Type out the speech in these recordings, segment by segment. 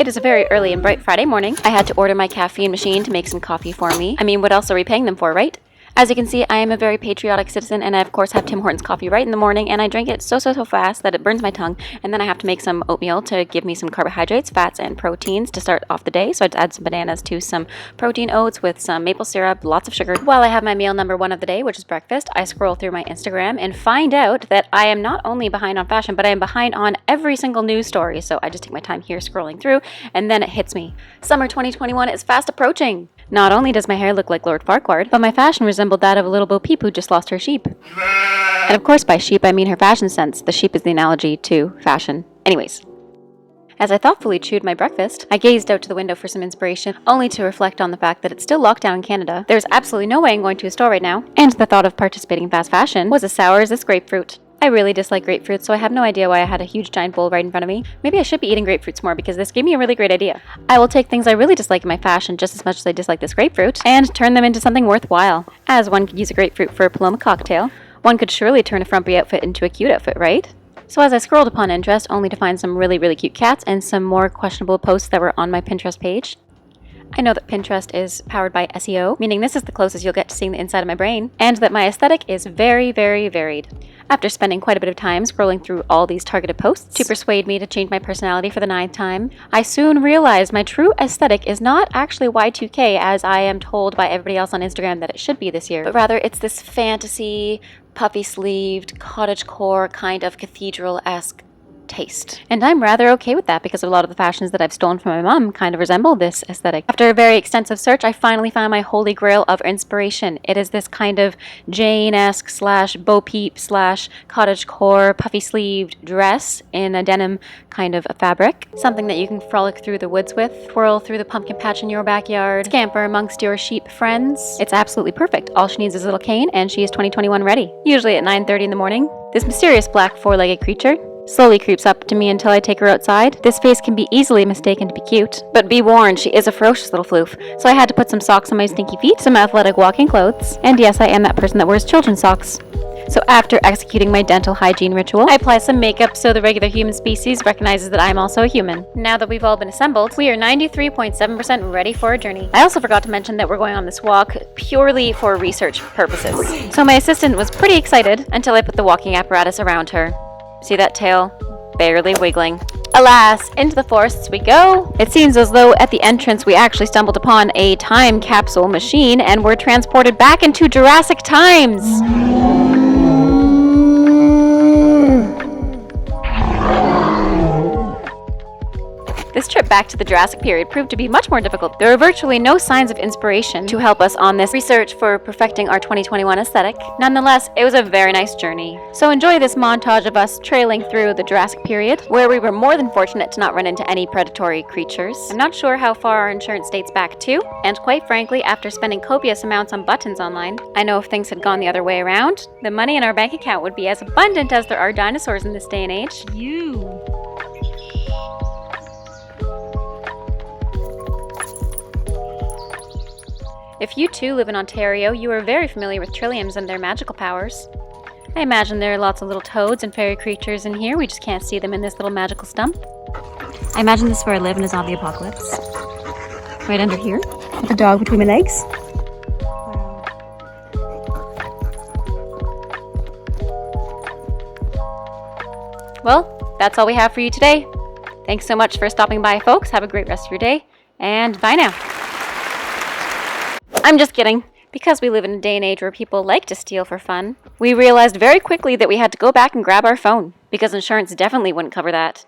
It is a very early and bright Friday morning. I had to order my caffeine machine to make some coffee for me. I mean, what else are we paying them for, right? As you can see, I am a very patriotic citizen, and I of course have Tim Hortons coffee right in the morning, and I drink it so fast that it burns my tongue, and then I have to make some oatmeal to give me some carbohydrates, fats, and proteins to start off the day. So I'd add some bananas to some protein oats with some maple syrup, lots of sugar. While I have my meal number 1 of the day, which is breakfast, I scroll through my Instagram and find out that I am not only behind on fashion, but I am behind on every single news story. So I just take my time here scrolling through, and then it hits me. Summer 2021 is fast approaching. Not only does my hair look like Lord Farquaad, but my fashion resembled that of a little Bo Peep who just lost her sheep. And of course by sheep I mean her fashion sense. The sheep is the analogy to fashion. Anyways. As I thoughtfully chewed my breakfast, I gazed out to the window for some inspiration, only to reflect on the fact that it's still locked down in Canada. There's absolutely no way I'm going to a store right now, and the thought of participating in fast fashion was as sour as this grapefruit. I really dislike grapefruit, so I have no idea why I had a huge giant bowl right in front of me. Maybe I should be eating grapefruits more because this gave me a really great idea. I will take things I really dislike in my fashion just as much as I dislike this grapefruit and turn them into something worthwhile. As one could use a grapefruit for a Paloma cocktail, one could surely turn a frumpy outfit into a cute outfit, right? So as I scrolled upon interest, only to find some really cute cats and some more questionable posts that were on my Pinterest page. I know that Pinterest is powered by SEO, meaning this is the closest you'll get to seeing the inside of my brain, and that my aesthetic is very varied. After spending quite a bit of time scrolling through all these targeted posts to persuade me to change my personality for the 9th time, I soon realized my true aesthetic is not actually Y2K as I am told by everybody else on Instagram that it should be this year, but rather it's this fantasy, puffy-sleeved, cottagecore kind of cathedral-esque taste. And I'm rather okay with that because a lot of the fashions that I've stolen from my mom kind of resemble this aesthetic. After a very extensive search, I finally found my holy grail of inspiration. It is this kind of Jane-esque / Bo Peep / cottagecore puffy sleeved dress in a denim kind of a fabric. Something that you can frolic through the woods with, twirl through the pumpkin patch in your backyard, scamper amongst your sheep friends. It's absolutely perfect. All she needs is a little cane and she is 2021 ready. Usually at 9:30 in the morning, this mysterious black 4-legged creature slowly creeps up to me until I take her outside. This face can be easily mistaken to be cute, but be warned, she is a ferocious little floof, so I had to put some socks on my stinky feet, some athletic walking clothes, and yes, I am that person that wears children's socks. So after executing my dental hygiene ritual, I apply some makeup so the regular human species recognizes that I'm also a human. Now that we've all been assembled, we are 93.7% ready for a journey. I also forgot to mention that we're going on this walk purely for research purposes. So my assistant was pretty excited until I put the walking apparatus around her. See that tail? Barely wiggling. Alas, into the forests we go. It seems as though at the entrance we actually stumbled upon a time capsule machine and were transported back into Jurassic times. This trip back to the Jurassic period proved to be much more difficult. There were virtually no signs of inspiration to help us on this research for perfecting our 2021 aesthetic. Nonetheless, it was a very nice journey. So enjoy this montage of us trailing through the Jurassic period, where we were more than fortunate to not run into any predatory creatures. I'm not sure how far our insurance dates back to, and quite frankly, after spending copious amounts on buttons online, I know if things had gone the other way around, the money in our bank account would be as abundant as there are dinosaurs in this day and age. If you too live in Ontario, you are very familiar with trilliums and their magical powers. I imagine there are lots of little toads and fairy creatures in here, we just can't see them in this little magical stump. I imagine this is where I live in a zombie apocalypse. Right under here, with a dog between my legs. Well, that's all we have for you today. Thanks so much for stopping by, folks. Have a great rest of your day, and bye now. I'm just kidding. Because we live in a day and age where people like to steal for fun, we realized very quickly that we had to go back and grab our phone, because insurance definitely wouldn't cover that.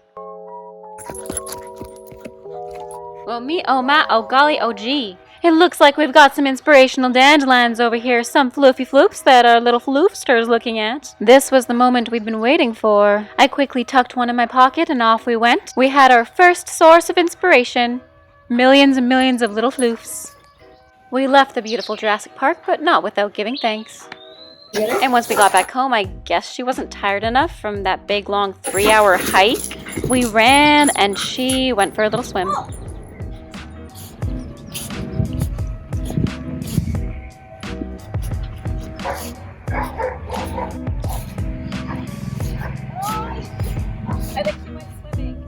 Well, me, oh my, oh golly, oh gee. It looks like we've got some inspirational dandelions over here, some floofy floofs that our little floofster's looking at. This was the moment we'd been waiting for. I quickly tucked one in my pocket and off we went. We had our first source of inspiration. Millions and millions of little floofs. We left the beautiful Jurassic Park, but not without giving thanks. And once we got back home, I guess she wasn't tired enough from that big long 3-hour hike. We ran and she went for a little swim. I think she went swimming.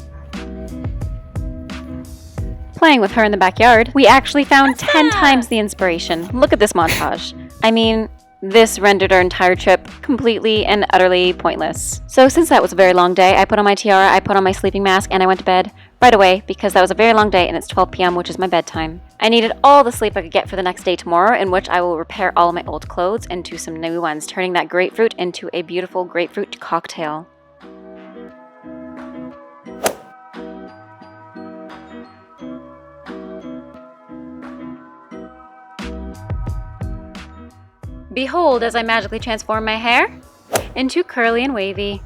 playing with her in the backyard. We actually found 10 times the inspiration. Look at this montage. I mean, this rendered our entire trip completely and utterly pointless. So since that was a very long day, I put on my tiara, I put on my sleeping mask, and I went to bed right away because that was a very long day and it's 12 p.m., which is my bedtime. I needed all the sleep I could get for the next day tomorrow, in which I will repair all of my old clothes into some new ones, turning that grapefruit into a beautiful grapefruit cocktail. Behold, as I magically transform my hair into curly and wavy.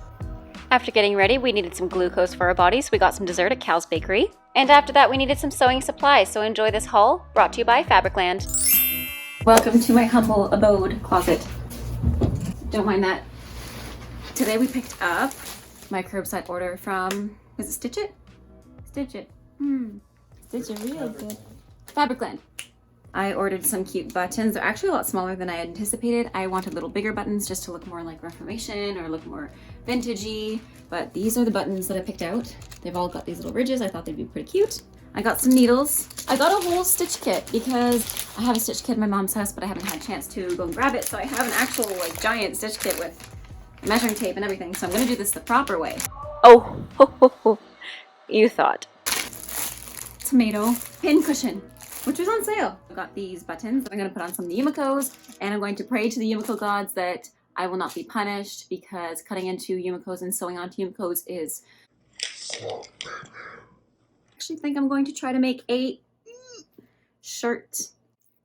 After getting ready, we needed some glucose for our bodies, so we got some dessert at Cal's Bakery. And after that, we needed some sewing supplies, so enjoy this haul, brought to you by Fabricland. Welcome to my humble abode closet. Don't mind that. Today we picked up my curbside order from, was it Stitch It? Stitch It. Stitch It real good. Fabricland. I ordered some cute buttons. They're actually a lot smaller than I had anticipated. I wanted little bigger buttons just to look more like Reformation or look more vintagey, but these are the buttons that I picked out. They've all got these little ridges. I thought they'd be pretty cute. I got some needles. I got a whole stitch kit because I have a stitch kit in my mom's house, but I haven't had a chance to go and grab it, so I have an actual like giant stitch kit with measuring tape and everything, so I'm gonna do this the proper way. Oh, ho, ho, ho. You thought. Tomato pin cushion, which was on sale. I got these buttons. I'm going to put on some of the Yumikos, and I'm going to pray to the Yumiko gods that I will not be punished because cutting into Yumikos and sewing onto Yumikos is... I actually think I'm going to try to make a shirt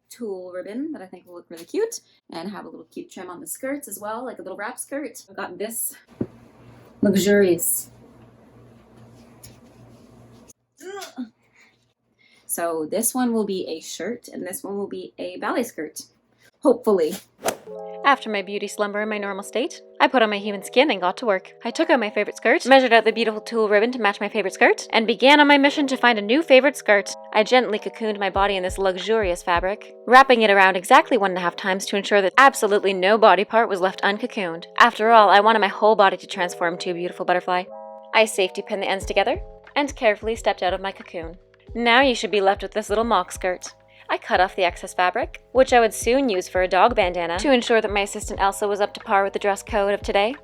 tulle ribbon that I think will look really cute and have a little cute trim on the skirts as well, like a little wrap skirt. I've got this luxurious. So this one will be a shirt and this one will be a ballet skirt, hopefully. After my beauty slumber in my normal state, I put on my human skin and got to work. I took out my favorite skirt, measured out the beautiful tulle ribbon to match my favorite skirt, and began on my mission to find a new favorite skirt. I gently cocooned my body in this luxurious fabric, wrapping it around exactly 1.5 times to ensure that absolutely no body part was left uncocooned. After all, I wanted my whole body to transform to a beautiful butterfly. I safety pinned the ends together and carefully stepped out of my cocoon. Now you should be left with this little mock skirt. I cut off the excess fabric, which I would soon use for a dog bandana to ensure that my assistant Elsa was up to par with the dress code of today.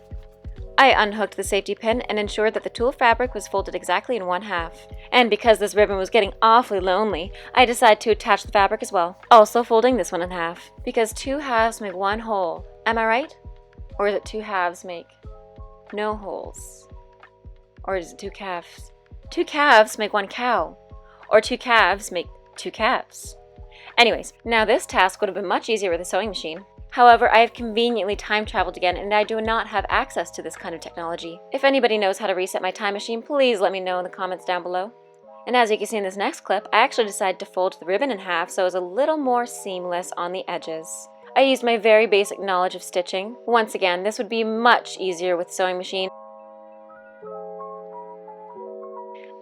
I unhooked the safety pin and ensured that the tulle fabric was folded exactly in 1/2. And because this ribbon was getting awfully lonely, I decided to attach the fabric as well, also folding this one in half. Because 2 halves make 1 whole, am I right? Or is it 2 halves make no holes? Or is it 2 calves? 2 calves make 1 cow. Or 2 calves make 2 calves. Anyways, now this task would have been much easier with a sewing machine. However, I have conveniently time traveled again and I do not have access to this kind of technology. If anybody knows how to reset my time machine, please let me know in the comments down below. And as you can see in this next clip, I actually decided to fold the ribbon in half so it was a little more seamless on the edges. I used my very basic knowledge of stitching. Once again, this would be much easier with a sewing machine.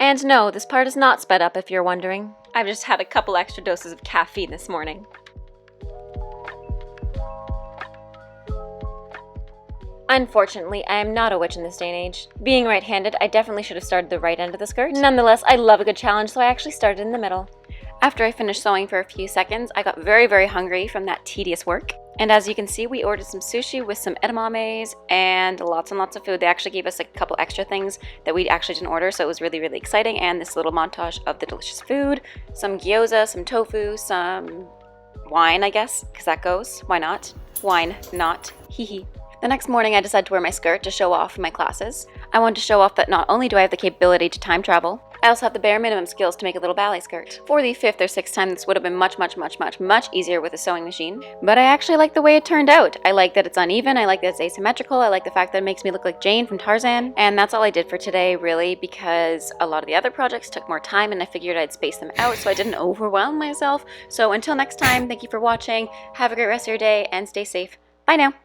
And no, this part is not sped up if you're wondering. I've just had a couple extra doses of caffeine this morning. Unfortunately, I am not a witch in this day and age. Being right-handed, I definitely should have started the right end of the skirt. Nonetheless, I love a good challenge, so I actually started in the middle. After I finished sewing for a few seconds, I got very, very hungry from that tedious work. And as you can see, we ordered some sushi with some edamames and lots of food. They actually gave us a couple extra things that we actually didn't order, so it was really, really exciting. And this little montage of the delicious food, some gyoza, some tofu, some wine, I guess, because that goes. Why not? Wine, not. Hee hee. The next morning, I decided to wear my skirt to show off my classes. I wanted to show off that not only do I have the capability to time travel, I also have the bare minimum skills to make a little ballet skirt. For the 5th or 6th time, this would have been much easier with a sewing machine. But I actually like the way it turned out. I like that it's uneven, I like that it's asymmetrical, I like the fact that it makes me look like Jane from Tarzan. And that's all I did for today, really, because a lot of the other projects took more time and I figured I'd space them out so I didn't overwhelm myself. So until next time, thank you for watching, have a great rest of your day, and stay safe. Bye now!